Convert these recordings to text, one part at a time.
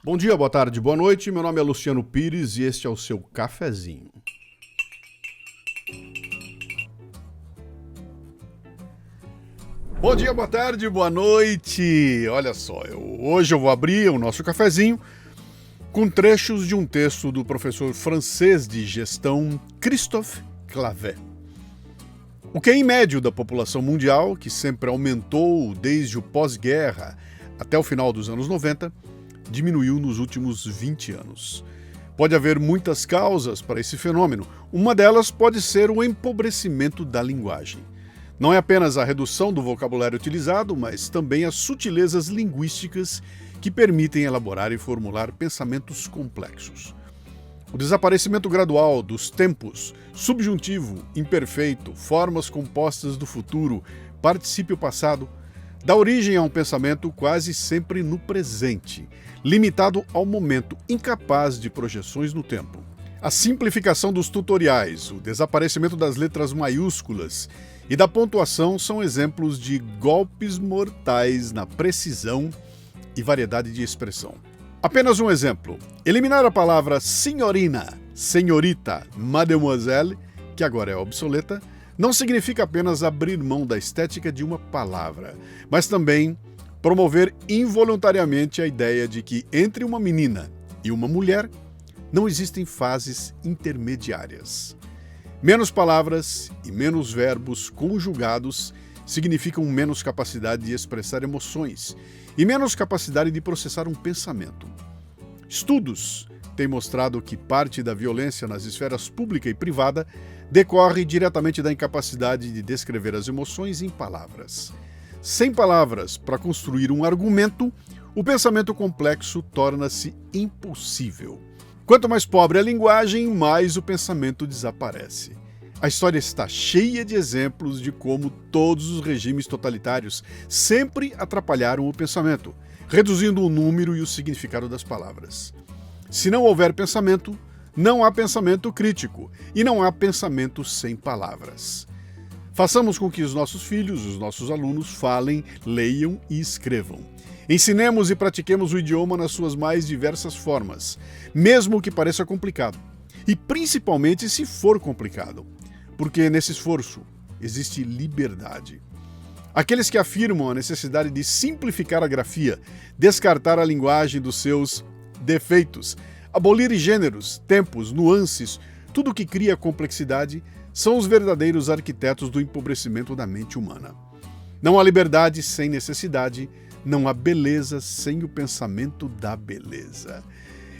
Bom dia, boa tarde, boa noite. Meu nome é Luciano Pires e este é o seu cafezinho. Bom dia, boa tarde, boa noite. Olha só, hoje eu vou abrir o nosso cafezinho com trechos de um texto do professor francês de gestão Christophe Clavet. O QI médio da população mundial, que sempre aumentou desde o pós-guerra até o final dos anos 90, diminuiu nos últimos 20 anos. Pode haver muitas causas para esse fenômeno. Uma delas pode ser o empobrecimento da linguagem. Não é apenas a redução do vocabulário utilizado, mas também as sutilezas linguísticas que permitem elaborar e formular pensamentos complexos. O desaparecimento gradual dos tempos, subjuntivo, imperfeito, formas compostas do futuro, particípio passado, dá origem a um pensamento quase sempre no presente, limitado ao momento, incapaz de projeções no tempo. A simplificação dos tutoriais, o desaparecimento das letras maiúsculas e da pontuação são exemplos de golpes mortais na precisão e variedade de expressão. Apenas um exemplo: eliminar a palavra senhorina, senhorita, mademoiselle, que agora é obsoleta, não significa apenas abrir mão da estética de uma palavra, mas também promover involuntariamente a ideia de que entre uma menina e uma mulher não existem fases intermediárias. Menos palavras e menos verbos conjugados significam menos capacidade de expressar emoções e menos capacidade de processar um pensamento. Estudos têm mostrado que parte da violência nas esferas pública e privada decorre diretamente da incapacidade de descrever as emoções em palavras. Sem palavras para construir um argumento, o pensamento complexo torna-se impossível. Quanto mais pobre a linguagem, mais o pensamento desaparece. A história está cheia de exemplos de como todos os regimes totalitários sempre atrapalharam o pensamento, reduzindo o número e o significado das palavras. Se não houver pensamento, não há pensamento crítico e não há pensamento sem palavras. Façamos com que os nossos filhos, os nossos alunos, falem, leiam e escrevam. Ensinemos e pratiquemos o idioma nas suas mais diversas formas, mesmo que pareça complicado. E principalmente se for complicado, porque nesse esforço existe liberdade. Aqueles que afirmam a necessidade de simplificar a grafia, descartar a linguagem dos seus defeitos, abolir gêneros, tempos, nuances, tudo que cria complexidade, são os verdadeiros arquitetos do empobrecimento da mente humana. Não há liberdade sem necessidade, não há beleza sem o pensamento da beleza.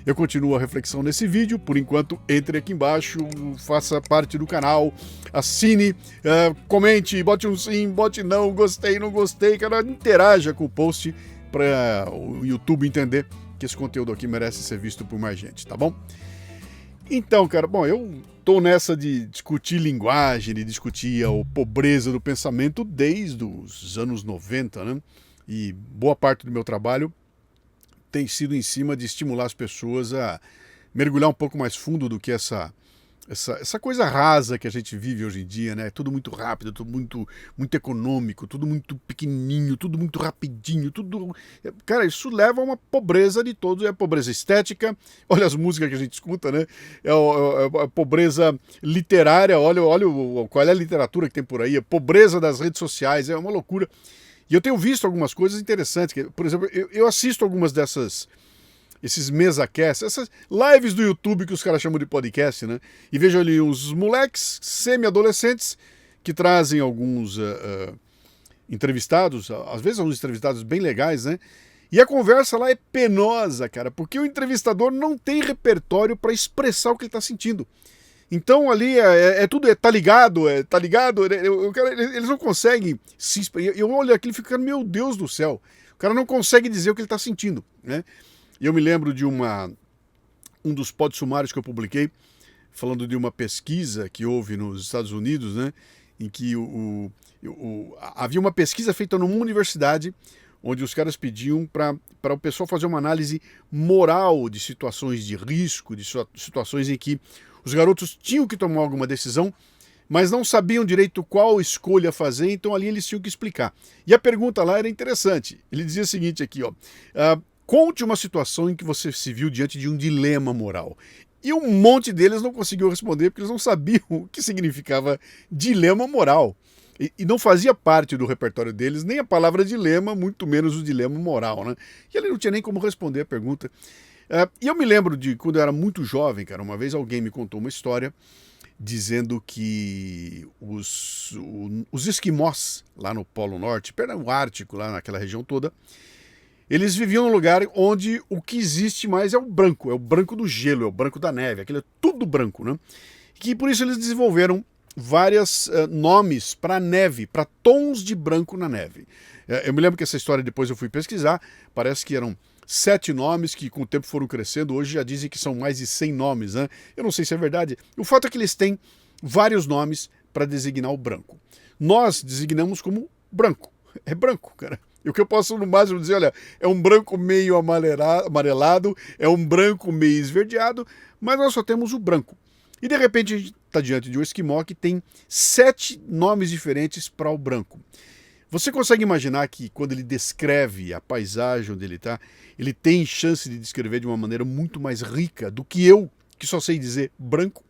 Eu continuo a reflexão nesse vídeo. Por enquanto, entre aqui embaixo, faça parte do canal, assine, comente, bote um sim, bote não, gostei, não gostei, cara, interaja com o post para o YouTube entender que esse conteúdo aqui merece ser visto por mais gente, tá bom? Então, cara, bom, eu tô nessa de discutir linguagem, de discutir a pobreza do pensamento desde os anos 90, né? E boa parte do meu trabalho tem sido em cima de estimular as pessoas a mergulhar um pouco mais fundo do que essa coisa rasa que a gente vive hoje em dia, né? Tudo muito rápido, tudo muito econômico, tudo muito pequenininho, tudo muito rapidinho, tudo... Cara, isso leva a uma pobreza de todos, é a pobreza estética, olha as músicas que a gente escuta, né? É a pobreza literária, olha qual é a literatura que tem por aí, a pobreza das redes sociais, é uma loucura. E eu tenho visto algumas coisas interessantes, que, por exemplo, eu assisto algumas esses mesacasts, essas lives do YouTube que os caras chamam de podcast, né? E vejo ali uns moleques semi-adolescentes que trazem alguns entrevistados, às vezes uns entrevistados bem legais, né? E a conversa lá é penosa, cara, porque o entrevistador não tem repertório para expressar o que ele está sentindo. Então ali tá ligado, eles não conseguem se expressar. Eu olho aquilo e fico, meu Deus do céu, o cara não consegue dizer o que ele está sentindo, né? E eu me lembro de um dos podsumários que eu publiquei, falando de uma pesquisa que houve nos Estados Unidos, né, em que havia uma pesquisa feita numa universidade, onde os caras pediam para o pessoal fazer uma análise moral de situações de risco, de situações em que os garotos tinham que tomar alguma decisão, mas não sabiam direito qual escolha fazer, então ali eles tinham que explicar. E a pergunta lá era interessante. Ele dizia o seguinte aqui, ó, Conte uma situação em que você se viu diante de um dilema moral. E um monte deles não conseguiu responder porque eles não sabiam o que significava dilema moral. E não fazia parte do repertório deles nem a palavra dilema, muito menos o dilema moral, né? E ele não tinha nem como responder a pergunta. E eu me lembro de quando eu era muito jovem, cara, uma vez alguém me contou uma história dizendo que os esquimós lá no Polo Norte, perdão, o Ártico, lá naquela região toda, eles viviam num lugar onde o que existe mais é o branco do gelo, é o branco da neve, aquilo é tudo branco, né? Que por isso eles desenvolveram vários nomes para neve, para tons de branco na neve. Eu me lembro que essa história depois eu fui pesquisar, parece que eram 7 nomes que com o tempo foram crescendo, hoje já dizem que são mais de 100 nomes, né? Eu não sei se é verdade. O fato é que eles têm vários nomes para designar o branco. Nós designamos como branco. É branco, cara. E o que eu posso no máximo dizer, olha, é um branco meio amarelado, é um branco meio esverdeado, mas nós só temos o branco. E de repente a gente está diante de um esquimó que tem 7 nomes diferentes para o branco. Você consegue imaginar que quando ele descreve a paisagem onde ele está, ele tem chance de descrever de uma maneira muito mais rica do que eu, que só sei dizer branco?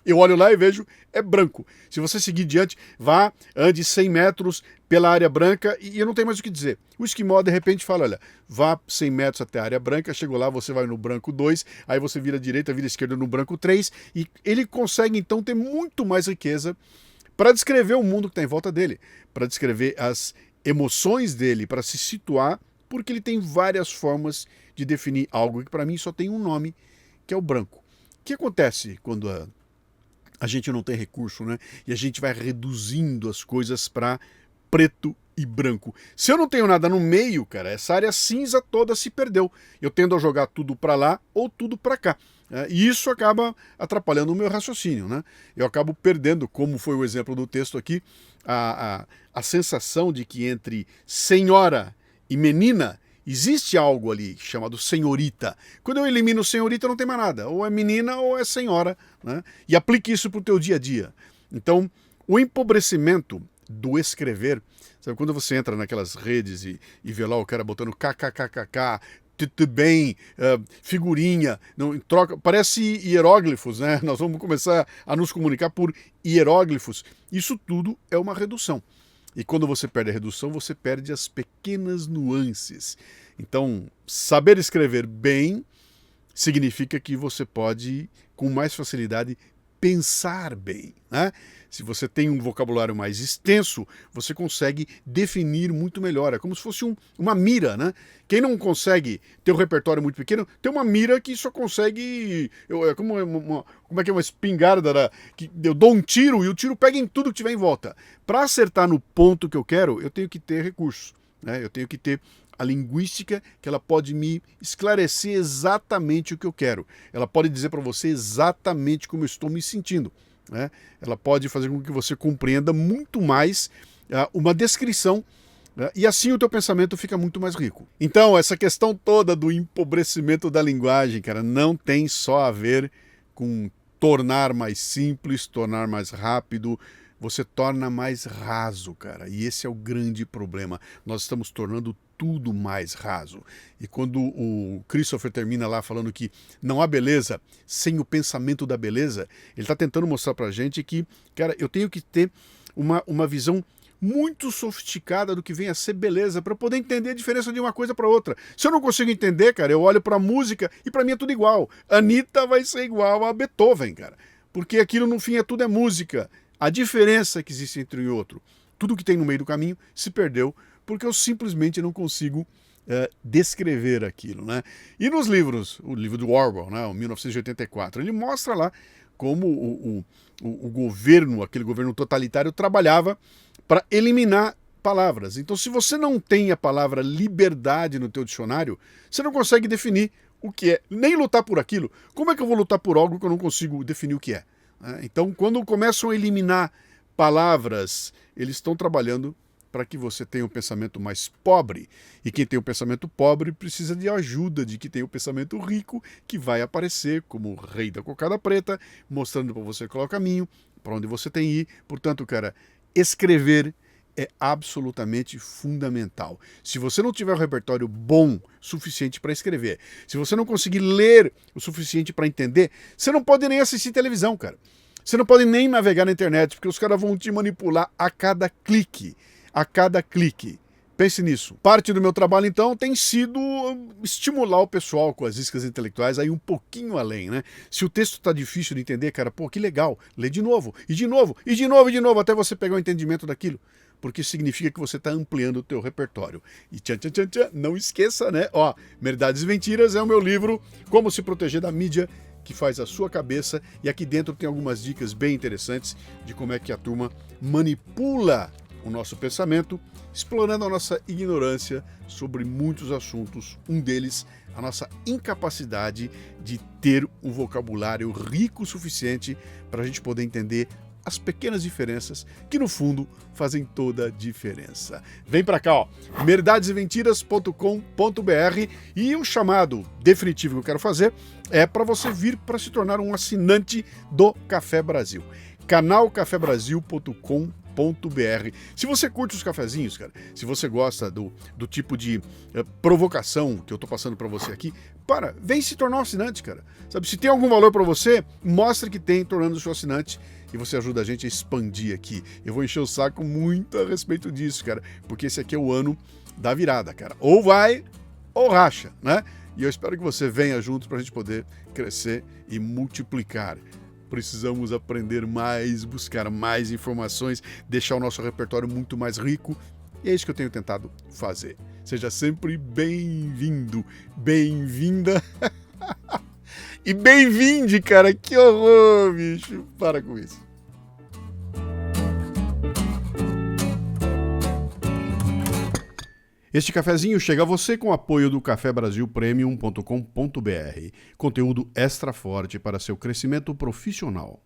Eu olho lá e vejo, é branco. Se você seguir diante, vá, ande 100 metros pela área branca e eu não tenho mais o que dizer. O esquimó, de repente, fala, olha, vá 100 metros até a área branca, chegou lá, você vai no branco 2, aí você vira à direita, vira à esquerda no branco 3, e ele consegue, então, ter muito mais riqueza para descrever o mundo que está em volta dele, para descrever as emoções dele, para se situar, porque ele tem várias formas de definir algo que, para mim, só tem um nome, que é o branco. O que acontece quando a gente não tem recurso, né? E a gente vai reduzindo as coisas para preto e branco. Se eu não tenho nada no meio, cara, essa área cinza toda se perdeu. Eu tendo a jogar tudo para lá ou tudo para cá. E isso acaba atrapalhando o meu raciocínio, né? Eu acabo perdendo, como foi o exemplo do texto aqui, a sensação de que entre senhora e menina existe algo ali chamado senhorita. Quando eu elimino senhorita, não tem mais nada. Ou é menina ou é senhora, né? E aplique isso para o teu dia a dia. Então, o empobrecimento do escrever, sabe, quando você entra naquelas redes e vê lá o cara botando kkkk, tudo bem, figurinha, não, troca, parece hieróglifos, né? Nós vamos começar a nos comunicar por hieróglifos. Isso tudo é uma redução. E quando você perde a redução, você perde as pequenas nuances. Então, saber escrever bem significa que você pode, com mais facilidade, pensar bem, né? Se você tem um vocabulário mais extenso, você consegue definir muito melhor. É como se fosse uma mira, né? Quem não consegue ter um repertório muito pequeno, tem uma mira que só consegue... É como é que é uma espingarda, né? Que eu dou um tiro e o tiro pega em tudo que tiver em volta. Para acertar no ponto que eu quero, eu tenho que ter recursos, né? Eu tenho que ter a linguística, que ela pode me esclarecer exatamente o que eu quero. Ela pode dizer para você exatamente como eu estou me sentindo, né? Ela pode fazer com que você compreenda muito mais uma descrição, né? E assim o teu pensamento fica muito mais rico. Então, essa questão toda do empobrecimento da linguagem, cara, não tem só a ver com tornar mais simples, tornar mais rápido. Você torna mais raso, cara. E esse é o grande problema. Nós estamos tornando tudo mais raso. E quando o Christopher termina lá falando que não há beleza sem o pensamento da beleza, ele está tentando mostrar pra gente que, cara, eu tenho que ter uma visão muito sofisticada do que vem a ser beleza para poder entender a diferença de uma coisa para outra. Se eu não consigo entender, cara, eu olho para a música e para mim é tudo igual. Anitta vai ser igual a Beethoven, cara. Porque aquilo no fim tudo é música. A diferença que existe entre um e outro, tudo que tem no meio do caminho, se perdeu porque eu simplesmente não consigo descrever aquilo, né? E nos livros, o livro do Orwell, né, o 1984, ele mostra lá como o governo, aquele governo totalitário, trabalhava para eliminar palavras. Então, se você não tem a palavra liberdade no teu dicionário, você não consegue definir o que é, nem lutar por aquilo. Como é que eu vou lutar por algo que eu não consigo definir o que é? Então, quando começam a eliminar palavras, eles estão trabalhando para que você tenha um pensamento mais pobre. E quem tem um pensamento pobre precisa de ajuda de quem tem um pensamento rico, que vai aparecer como o rei da cocada preta, mostrando para você qual é o caminho, para onde você tem que ir. Portanto, cara, escrever é absolutamente fundamental. Se você não tiver um repertório bom suficiente para escrever, se você não conseguir ler o suficiente para entender, você não pode nem assistir televisão, cara. Você não pode nem navegar na internet, porque os caras vão te manipular a cada clique. A cada clique. Pense nisso. Parte do meu trabalho, então, tem sido estimular o pessoal com as iscas intelectuais aí um pouquinho além, né? Se o texto tá difícil de entender, cara, pô, que legal. Lê de novo, e de novo, e de novo, e de novo, até você pegar o entendimento daquilo. Porque significa que você está ampliando o teu repertório. E tchan, tchan, tchan, tchan, não esqueça, né? Ó, Verdades e Mentiras é o meu livro Como se proteger da mídia que faz a sua cabeça. E aqui dentro tem algumas dicas bem interessantes de como é que a turma manipula o nosso pensamento, explorando a nossa ignorância sobre muitos assuntos. Um deles, a nossa incapacidade de ter um vocabulário rico o suficiente para a gente poder entender as pequenas diferenças que, no fundo, fazem toda a diferença. Vem para cá, ó, verdadesevmentiras.com.br, e o chamado definitivo que eu quero fazer é para você vir para se tornar um assinante do Café Brasil. canalcafebrasil.com.br. Se você curte os cafezinhos, cara, se você gosta do tipo de provocação que eu tô passando para você aqui, vem se tornar um assinante, cara. Sabe, se tem algum valor para você, mostra que tem, tornando o seu assinante, e você ajuda a gente a expandir aqui. Eu vou encher o saco muito a respeito disso, cara, porque esse aqui é o ano da virada, cara. Ou vai, ou racha, né? E eu espero que você venha junto pra gente poder crescer e multiplicar. Precisamos aprender mais, buscar mais informações, deixar o nosso repertório muito mais rico. E é isso que eu tenho tentado fazer. Seja sempre bem-vindo, bem-vinda e bem-vinde, cara. Que horror, bicho. Para com isso. Este cafezinho chega a você com o apoio do cafebrasilpremium.com.br. Conteúdo extra forte para seu crescimento profissional.